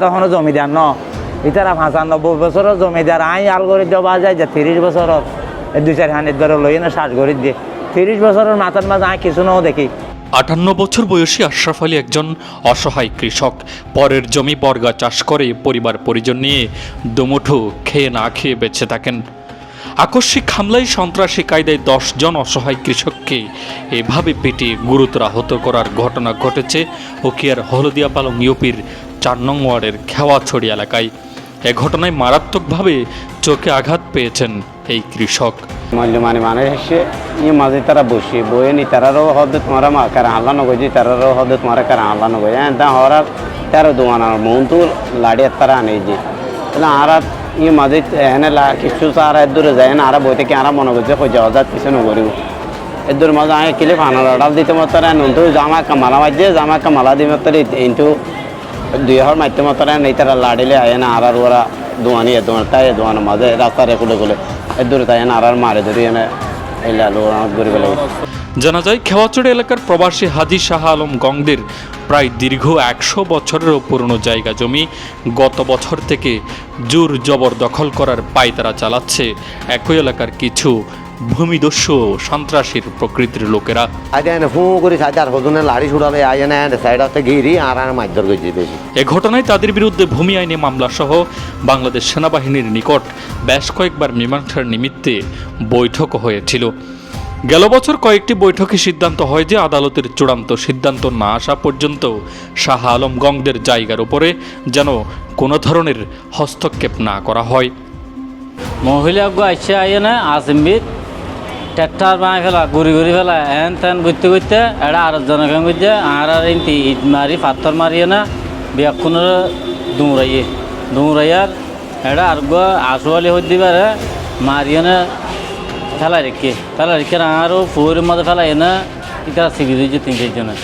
তখনও জমিদার ন ইতারা 95 বছরের জমিদার আই আল করে দেওয়া যায় যে 30 বছরের 2-4 হানিত ধরে লই না 60 করে দিয়ে 30 বছরের মাথার মাঝে আই কিছু নাও দেখি। 58 বছর বয়সী আশরাফ আলী একজন অসহায় কৃষক। পরের জমি বর্গা চাষ করে পরিবার পরিজন নিয়ে দুমুঠো খেয়ে না খেয়ে বেঁচে থাকেন। আকস্মিক হামলায় সন্ত্রাসী কায়দায় 10 জন অসহায় কৃষককে এভাবে পেটে গুরুতর আহত করার ঘটনা ঘটেছে উখিয়ার হলদিয়া পালং ইউপির 4 নং ওয়ার্ডের খেওয়াছড়ি এলাকায়। এ ঘটনায় মারাত্মকভাবে চোখে আঘাত পেয়েছেন এই কৃষক। মূল্যমানে মানুষ এসে মাঝে তারা বসে বয়ে নি তারারও হদে তোমার কারা হাল্লা নগজি তারারও হদে তোমার কারা হাল্লা নগজ তা হরার তারা দোয়ানার মন তো লাড়িয়ে তারা আনে যে তাহলে আর মাঝে এখানে কিছু আর দূরে যায় না আর বই থেকে আর মনে করছে কই যাওয়া যাত কিছু নকরিব এর মাঝে আমি কিলে ফানার ডাল দিতে মতারা নন্তু জামা কামালা মাঝে জামা কামালা দিতে মতারে কিন্তু 2 হর মাইতে মতারা নেই তারা লাড়িলে আয় না আর ওরা দোয়ানি দোয়ান তাই দোয়ানের মাঝে রাস্তার একুলে গুলে এর তাই না আর মারে ধরি এনে এই লালু ঘুরে গেলে। জানা যায় খেওয়াছড়ি এলাকার প্রবাসী হাজী শাহ আলম গংদের প্রায় দীর্ঘ 100 বছরেরও পুরনো জায়গা জমি গত বছর থেকে জোর জবরদখল করার পায়তারা চালাচ্ছে একই এলাকার কিছু ভূমিদস্যু সন্ত্রাসীর প্রকৃতির লোকেরা। এ ঘটনায় তাদের বিরুদ্ধে ভূমি আইনে মামলা সহ বাংলাদেশ সেনাবাহিনীর নিকট বেশ কয়েকবার মীমাংসার নিমিত্তে বৈঠক হয়েছিল। গেল বছর কয়েকটি বৈঠকে সিদ্ধান্ত হয় যে আদালতের চূড়ান্ত সিদ্ধান্ত না আসা পর্যন্ত শাহ আলম গংদের জায়গার উপরে যেন কোনো ধরনের হস্তক্ষেপ না করা হয়। মহিলা আইসে আইয়ে না আসিমবিদ ট্রাক্টর বানাই ফেলা ঘুরি ঘুরি ফেলা এন তেন ঘুরতে ঘুরতে এটা আর জনকে বুঝছে আর ইনতি ইট মারি পাথর মারিয়ে না বিয়াক্ষণের দৌড়াইয়ার এটা আর আসোয়ালি হইতে পারে মারিয়ে না ফেলা রেখে আরও ফুয়ের মধ্যে ফেলাই না এটা শিখি দিয়েছে 3-4 জনে।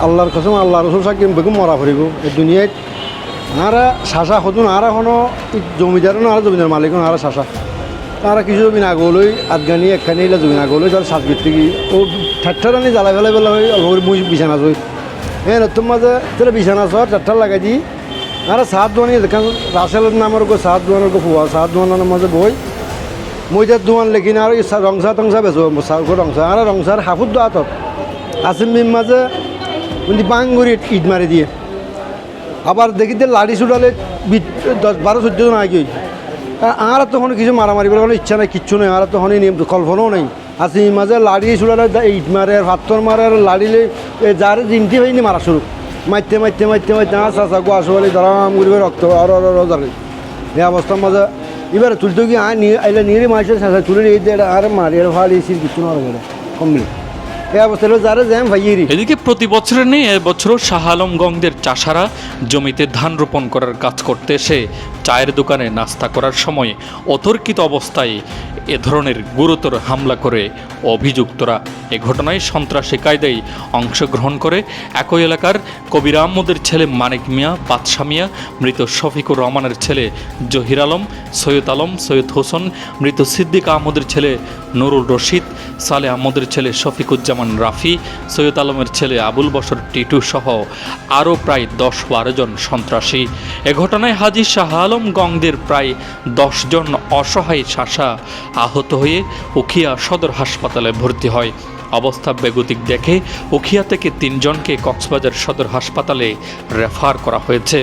আল্লাহর কসম আল্লাহ রসুল সাকিম বেগম মরা ফুরিব এই দুনিয়ায় আর শাসা হতুন আর এখনো জমিদার না আর জমিদার মালিক আর শাসা তারা কিছু জমি না গলই আদগানি একখানি এলা জমি না গলই তার সাত থেকে ও ঠাট্টারানি জ্বালাই ফেলাই বেলা হয় অল্প মুই বিছানা চই হ্যাঁ নতুন মাঝে তাহলে বিছানা চর ঠাট্টার লাগাই দিই আর সাত দোয়ানি দেখেন রাসেল নামের সাত দোয়ানের ফুয়া সাত দোয়ানের মাঝে বই মইদার দোয়ান লেখিন আর রংসা টংসা বেচো রংসা আর রংসার হাফুর দোয়াতত আসিম মিম মাঝে বাঙ্গুরি ইট মারি দিয়ে আবার দেখিতে লাড়ি ছুটালে 10-12-14 জন আগে আর তখন কিছু মারামারি বলে কোনো ইচ্ছা নাই কিচ্ছু নেই আর তখন কল্পনাও নেই আসি মাঝে লাড়ি ছুটালে ইট মারে আর পাথর মারে আর লাড়িলে যার জিনটি হয়নি মারা শুরু মারতে মারতে মারতে মারতে আর চাষা গো আসলে দাঁড়াম ঘুরবে রক্ত আর জারে এই অবস্থার মাঝে এবারে তুলতে গিয়ে আইলে নিয়ে মারছে চাষা তুলে দিয়ে আর মারি আর ভালো এসির কিছু না কমপ্লিট। এদিকে প্রতি বছরের নেই এবছরও শাহ আলম গংদের চাষারা জমিতে ধান রোপণ করার কাজ করতে এসে চায়ের দোকানে নাস্তা করার সময় অতর্কিত অবস্থায় এ ধরনের গুরুতর হামলা করে অভিযুক্তরা। এ ঘটনায় সন্ত্রাসী কায়দায় অংশগ্রহণ করে একই এলাকার কবির আহমদের ছেলে মানিক মিয়া, বাদশা মিয়া, মৃত শফিকুর রহমানের ছেলে জহির আলম, সৈয়দ হোসেন, মৃত সিদ্দিক আহমদের ছেলে নুরুল রশিদ, সালে আহমদের ছেলে শফিকুজ্জামান রাফি, সৈয়দ আলমের ছেলে আবুল বশর টিটু সহ আরও প্রায় 10-12 জন সন্ত্রাসী। এ ঘটনায় হাজী শাহ আলম গংদের প্রায় 10 জন অসহায় শাসা আহত হয়ে উখিয়া সদর হাসপাতালে ভর্তি হয়। অবস্থা বেগতিক দেখে উখিয়া থেকে 3 জনকে কক্সবাজার সদর হাসপাতালে রেফার করা হয়েছে।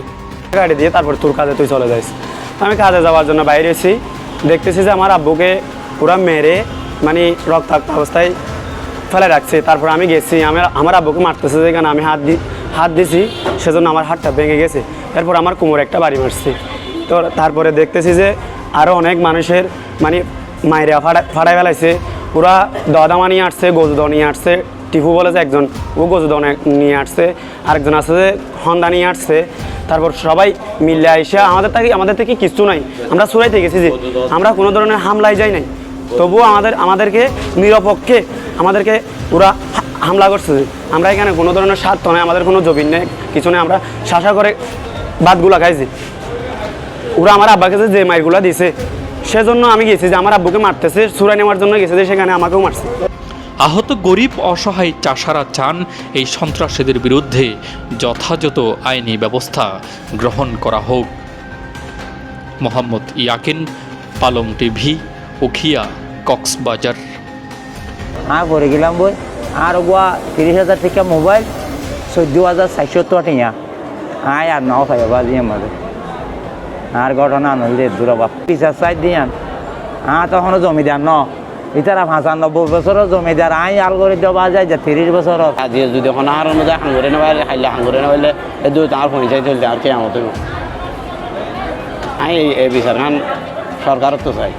গাড়ি দিয়ে তারপর তোর কাজে তুই চলে যাইস। আমি কাজে যাওয়ার জন্য বাইরে এসেছি, দেখতেছি যে আমার আব্বুকে পুরা মেরে মানে রক্তাক্ত অবস্থায় ফেলে রাখছে। তারপর আমি গেছি, আমার আব্বুকে মারতেছে যেখানে আমি হাত দিছি সেজন্য আমার হাতটা ভেঙে গেছে। এরপর আমার কোমরে একটা বাড়ি মারছে। তো তারপরে দেখতেছি যে আরও অনেক মানুষের মানে মাইরা ফাড়াই ফেলাইছে। পুরা দদামা নিয়ে আসছে, গজুদ নিয়ে আসছে, টিপু বলে যে একজন ও গজুদ নিয়ে আসছে, আরেকজন আছে যে হন্দা নিয়ে আসছে। তারপর সবাই মিলে আইসা আমাদের থেকে কিছু নাই, আমরা চুরাইতে গেছি যে আমরা কোনো ধরনের হামলায় যাই নাই, তবুও আমাদেরকে নিরপেক্ষে আমাদেরকে ওরা হামলা করছে। আমরা এখানে কোনো ধরনের স্বার্থ নেই, আমাদের কোনো জমিন নেই, কিছু নেই, আমরা শাসা করে ভাতগুলা খাইছি। ওরা আমার আব্বাকে যে মাইরগুলা দিছে সেজন্য আমি গেছি যে আমার আব্বুকে মারতেছে, চুরাই নেওয়ার জন্য গেছে যে সেখানে আমাকেও মারছে। আহত গরিব অসহায় চাষারা চান এই সন্ত্রাসীদের বিরুদ্ধে যথাযথ আইনি ব্যবস্থা গ্রহণ করা হোক। মোহাম্মদ ইয়াকিন, পালং টিভি, উখিয়া, কক্সবাজার। পরে গেলাম বই আর গোয়া 30,000 টাকা মোবাইল, 14,400 টিয়া আর নাও খাই বাজি আমাদের আর ঘটনা নইলে দূরবাপ পিসার সাইড দিয়ান তখনও জমিদার ন ইতারা 95 বছরের জমিদার আল করে দেওয়া যায় যে 30 বছরের আজি যদি এখন হারানো মধ্যে হাঙ্গুরে না পাইলে খাইলে হাঙ্গুরে না পাইলে এই দুই তার পঞ্চায়েত চলতে আর কে আমত এই বিচার খান সরকারও তো চাই।